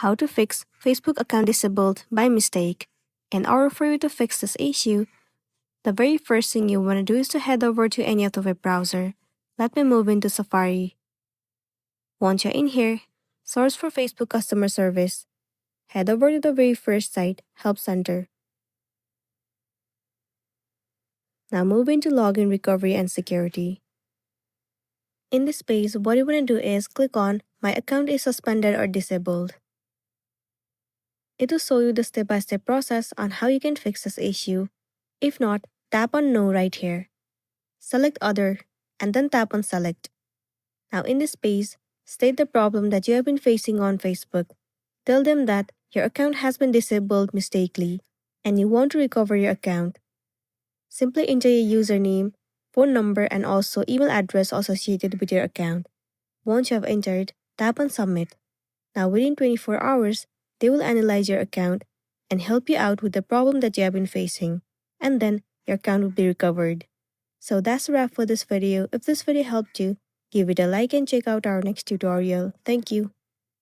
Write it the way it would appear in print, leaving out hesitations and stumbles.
how to fix Facebook account disabled by mistake. In order for you to fix this issue, the very first thing you want to do is to head over to any of the web browser. Let me move into Safari. Once you're in here, search for Facebook customer service. Head over to the very first site, Help Center. Now move into Login Recovery and Security. In this page, what you want to do is click on My account is suspended or disabled. It will show you the step-by-step process on how you can fix this issue. If not, tap on No right here. Select Other, and then tap on Select. Now in this page, state the problem that you have been facing on Facebook. Tell them that your account has been disabled mistakenly, and you want to recover your account. Simply enter your username, phone number, and also email address associated with your account. Once you have entered, tap on Submit. Now within 24 hours, they will analyze your account and help you out with the problem that you have been facing, and then your account will be recovered. So that's a wrap for this video. If this video helped you, give it a like and check out our next tutorial. Thank you.